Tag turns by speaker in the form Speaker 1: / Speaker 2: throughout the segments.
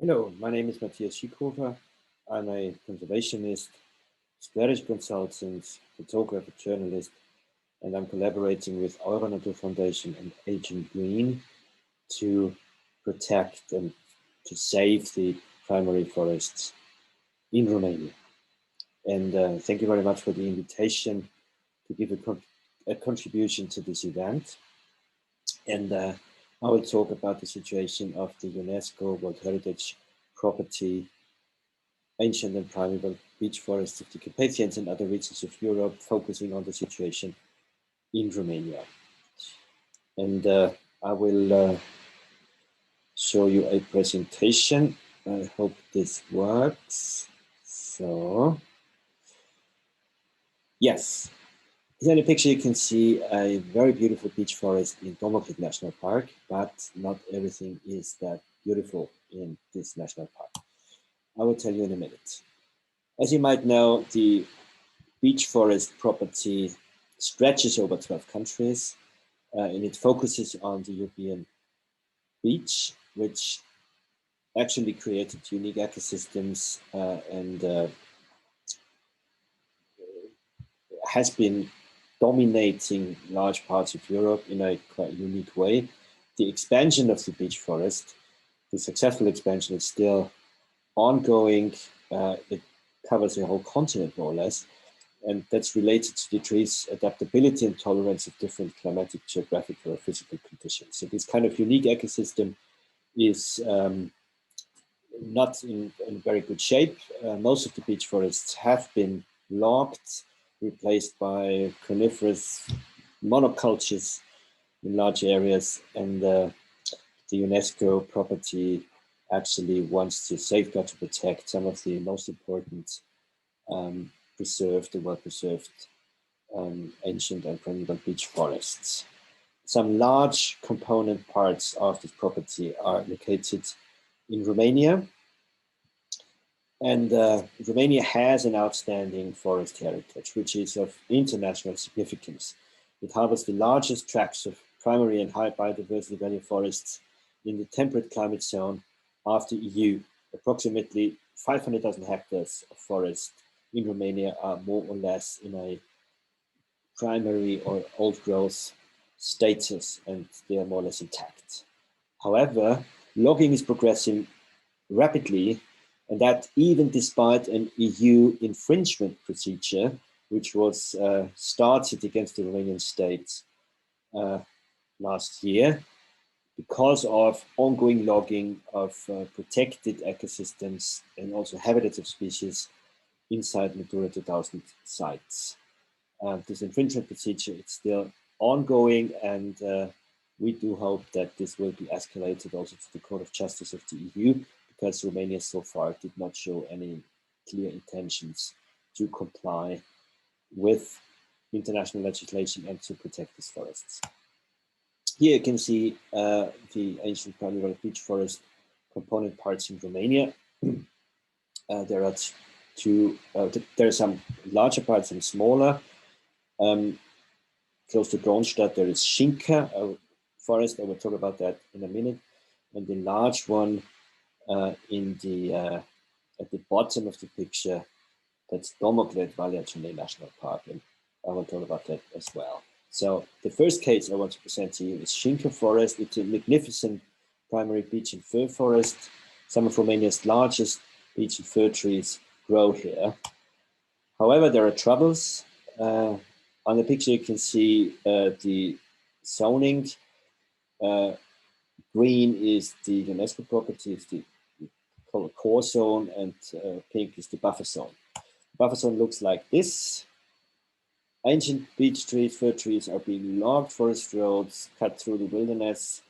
Speaker 1: Hello, my name is Matthias Schickhofer. I'm a conservationist, strategy consultant, photographer, journalist, and I'm collaborating with EuroNatur Foundation and Agent Green to protect and to save the primary forests in Romania. And thank you very much for the invitation to give a contribution to this event. And I will talk about the situation of the UNESCO World Heritage Property ancient and primeval beech forests of the Carpathians and other regions of Europe, focusing on the situation in Romania. And I will show you a presentation. I hope this works. So, yes. Here in the picture, you can see a very beautiful beech forest in Domoklet National Park, but not everything is that beautiful in this national park. I will tell you in a minute. As you might know, the beech forest property stretches over 12 countries, and it focuses on the European beech, which actually created unique ecosystems and has been dominating large parts of Europe in a quite unique way. The expansion of the beech forest, the successful expansion, is still ongoing. It covers the whole continent, more or less. And that's related to the tree's adaptability and tolerance of different climatic, geographical, or physical conditions. So this kind of unique ecosystem is not in very good shape. Most of the beech forests have been logged, replaced by coniferous monocultures in large areas, and the UNESCO property actually wants to safeguard, to protect some of the most important preserved and well-preserved ancient and primeval beech forests. Some large component parts of this property are located in Romania, and Romania has an outstanding forest heritage, which is of international significance. It harbors the largest tracts of primary and high biodiversity value forests in the temperate climate zone after EU. Approximately 500,000 hectares of forest in Romania are more or less in a primary or old growth status, and they are more or less intact. However, logging is progressing rapidly, and that even despite an EU infringement procedure, which was started against the Romanian state last year, because of ongoing logging of protected ecosystems and also habitats of species inside Natura 2000 sites. This infringement procedure is still ongoing, and we do hope that this will be escalated also to the Court of Justice of the EU, because Romania so far did not show any clear intentions to comply with international legislation and to protect these forests. Here you can see the ancient primeval beech forest component parts in Romania. There are there are some larger parts and smaller. Close to Kronstadt, there is Schinka, a forest. I will talk about that in a minute. And the large one in the at the bottom of the picture, that's Domoklet National Park, and I will talk about that as well. So the first case I want to present to you is Schinka Forest. It's a magnificent primary beech and fir forest. Some of Romania's largest beech and fir trees grow here. However, there are troubles. On the picture, you can see the zoning. Green is the UNESCO property, it's the core zone, and pink is the buffer zone. The buffer zone looks like this. Ancient beech trees, fir trees are being logged, forest roads cut through the wilderness.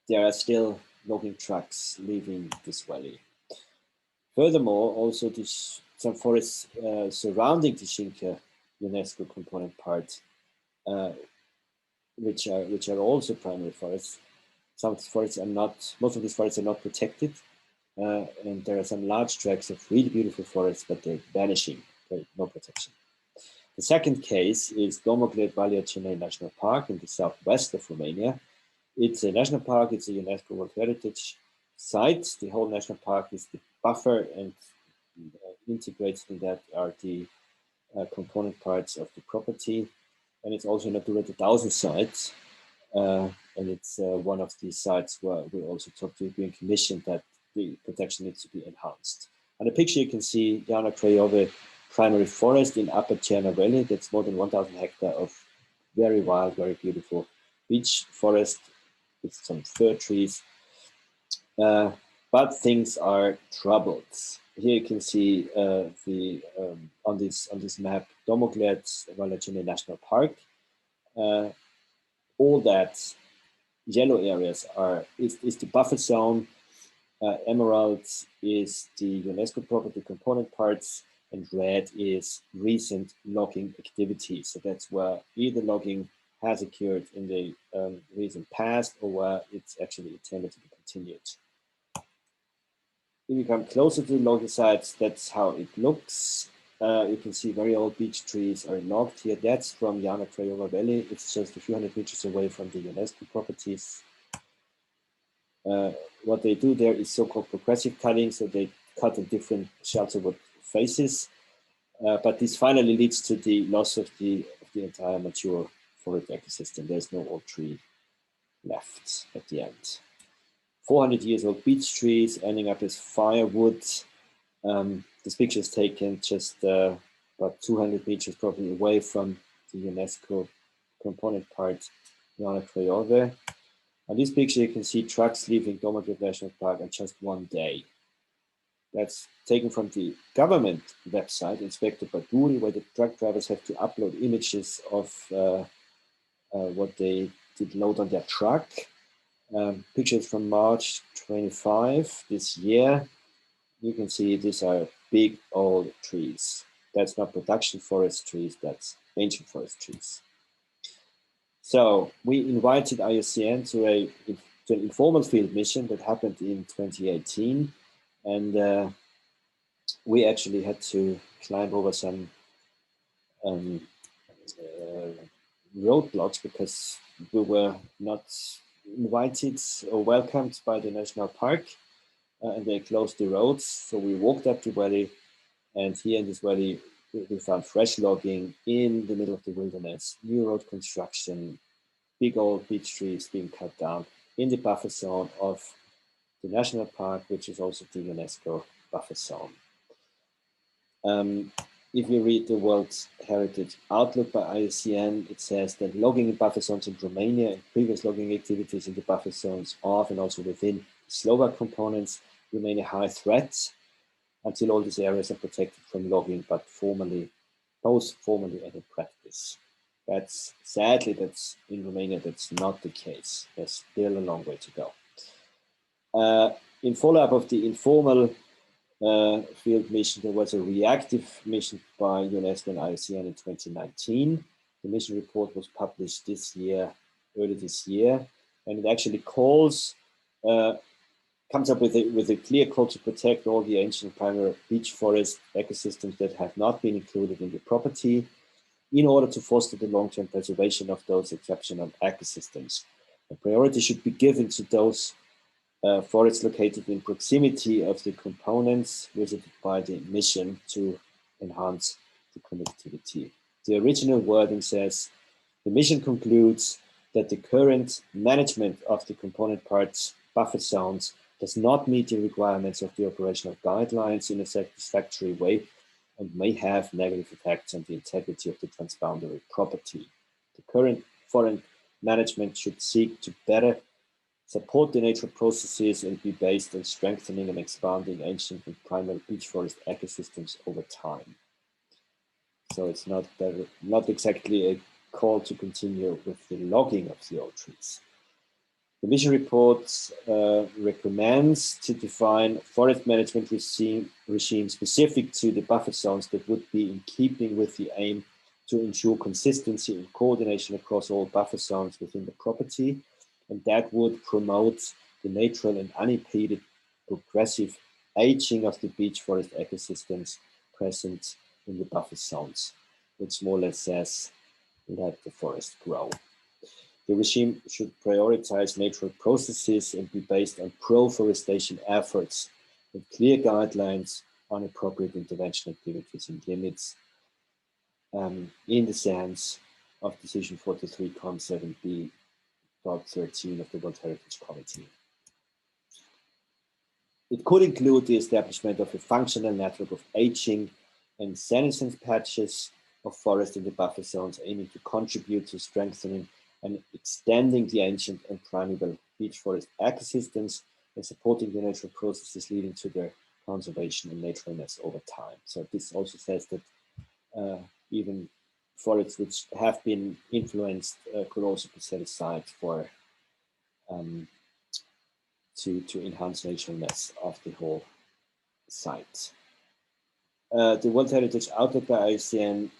Speaker 1: There are still logging trucks leaving this valley. Furthermore, also some forests surrounding the Schinka UNESCO component part, which are also primary forests. Some forests are not, most of these forests are not protected, and there are some large tracts of really beautiful forests, but they're vanishing, no protection. The second case is Domoklet National Park in the southwest of Romania. It's a national park, it's a UNESCO World Heritage Site. The whole national park is the buffer, and integrated in that are the component parts of the property. And it's also a Natura 2000 site. And it's one of the sites where we also talked to the European Commission that the protection needs to be enhanced. On the picture, you can see Jana Krajove primary forest in Upper Tierna Valley. That's more than 1,000 hectares of very wild, very beautiful beech forest with some fir trees. But things are troubled. Here you can see on this map Domoglet Valachine National Park. All that yellow areas is the buffer zone. Emerald is the UNESCO property component parts, and red is recent logging activity. So that's where either logging has occurred in the recent past, or where it's actually intended to be continued. If you come closer to the logging sites, that's how it looks. You can see very old beech trees are logged here. That's from Jana Krajova Valley. It's just a few hundred meters away from the UNESCO properties. What they do there is so-called progressive cutting, so they cut in different shelterwood faces, but this finally leads to the loss of the entire mature forest ecosystem. There's no old tree left at the end. 400 years old beech trees ending up as firewood. This picture is taken just about 200 meters probably away from the UNESCO component part, Jana Krajove. On this picture, you can see trucks leaving Domoglet National Park in just one day. That's taken from the government website, Inspector Baduri, where the truck drivers have to upload images of what they did load on their truck. Pictures from March 25 this year. You can see these are big old trees. That's not production forest trees, that's ancient forest trees. So we invited IUCN to an informal field mission that happened in 2018. And we actually had to climb over some roadblocks because we were not invited or welcomed by the national park, and they closed the roads. So we walked up the valley, and here in this valley, we found fresh logging in the middle of the wilderness, new road construction, big old beech trees being cut down in the buffer zone of the national park, which is also the UNESCO buffer zone. If you read the World Heritage Outlook by IUCN, it says that logging in buffer zones in Romania and previous logging activities in the buffer zones of and also within Slovak components remain a high threat until all these areas are protected from logging, but both formally and in practice. That's sadly, that's in Romania, that's not the case. There's still a long way to go. In follow-up of the informal field mission, there was a reactive mission by UNESCO and IUCN in 2019. The mission report was published early this year, and it actually comes up with a clear call to protect all the ancient primary beech forest ecosystems that have not been included in the property, in order to foster the long-term preservation of those exceptional ecosystems. A priority should be given to those forests located in proximity of the components visited by the mission to enhance the connectivity. The original wording says, the mission concludes that the current management of the component parts buffer zones does not meet the requirements of the operational guidelines in a satisfactory way and may have negative effects on the integrity of the transboundary property. The current foreign management should seek to better support the natural processes and be based on strengthening and expanding ancient and primal beech forest ecosystems over time. So it's not exactly a call to continue with the logging of the old trees. The mission report recommends to define forest management regime specific to the buffer zones that would be in keeping with the aim to ensure consistency and coordination across all buffer zones within the property, and that would promote the natural and unimpeded progressive aging of the beech forest ecosystems present in the buffer zones, which more or less says let the forest grow. The regime should prioritize natural processes and be based on pro-forestation efforts with clear guidelines on appropriate intervention activities and limits in the sense of Decision 43.7b.13 of the World Heritage Committee. It could include the establishment of a functional network of aging and senescence patches of forest in the buffer zones, aiming to contribute to strengthening and extending the ancient and primeval beech forest ecosystems and supporting the natural processes leading to their conservation and naturalness over time. So this also says that even forests which have been influenced could also be set aside for to enhance naturalness of the whole site. The World Heritage Outlook by IUCN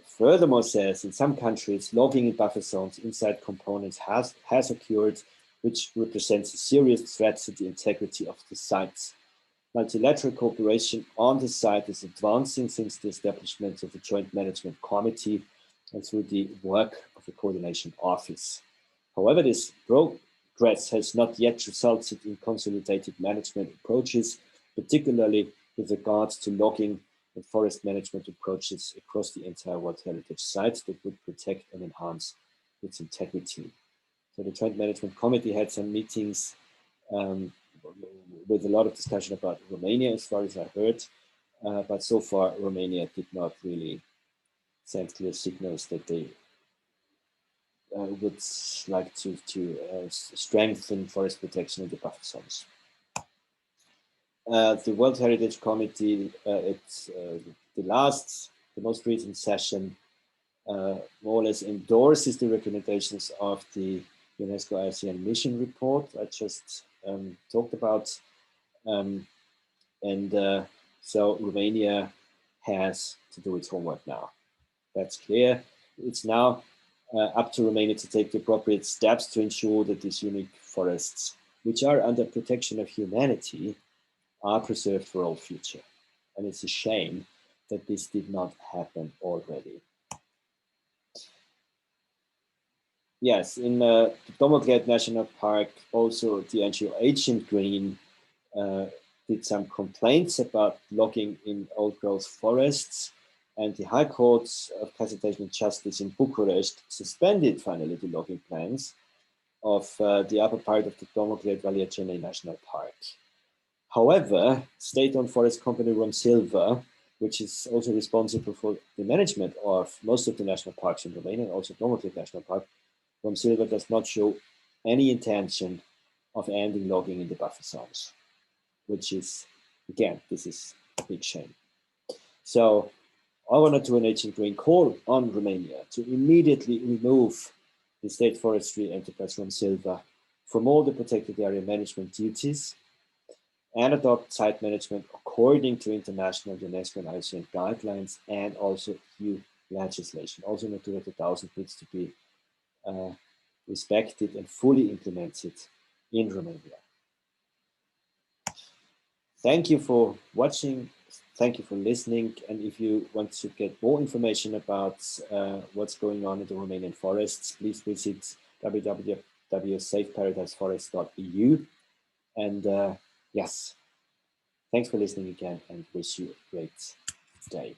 Speaker 1: furthermore says in some countries, logging in buffer zones inside components has occurred, which represents a serious threat to the integrity of the sites. Multilateral cooperation on the site is advancing since the establishment of the Joint Management Committee and through the work of the Coordination Office. However, this progress has not yet resulted in consolidated management approaches, particularly with regards to logging and forest management approaches across the entire World Heritage site that would protect and enhance its integrity. So the Joint Management Committee had some meetings with a lot of discussion about Romania, as far as I heard, but so far Romania did not really send clear signals that they would like to strengthen forest protection in the buffer zones. The World Heritage Committee, the most recent session, more or less endorses the recommendations of the UNESCO IUCN mission report I just talked about. So Romania has to do its homework now. That's clear. It's now up to Romania to take the appropriate steps to ensure that these unique forests, which are under protection of humanity, are preserved for all future. And it's a shame that this did not happen already. Yes, in the Domoklet National Park, also the NGO Ancient Green did some complaints about logging in old growth forests, and the High Court of Cassation and Justice in Bucharest suspended finally the logging plans of the upper part of the Domoklet Valiacene National Park. However, state-owned forest company Romsilva, which is also responsible for the management of most of the national parks in Romania and also Domoklet National Park, Romsilva does not show any intention of ending logging in the buffer zones, which is, again, this is a big shame. So EuroNatur and Ancient Green call on Romania to immediately remove the state forestry enterprise Romsilva from all the protected area management duties and adopt site management according to international UNESCO and IUCN guidelines and also EU legislation. Also, Natura 2000 needs to be respected and fully implemented in Romania. Thank you for watching. Thank you for listening. And if you want to get more information about what's going on in the Romanian forests, please visit www.safeparadiseforest.eu. And yes, thanks for listening again and wish you a great day.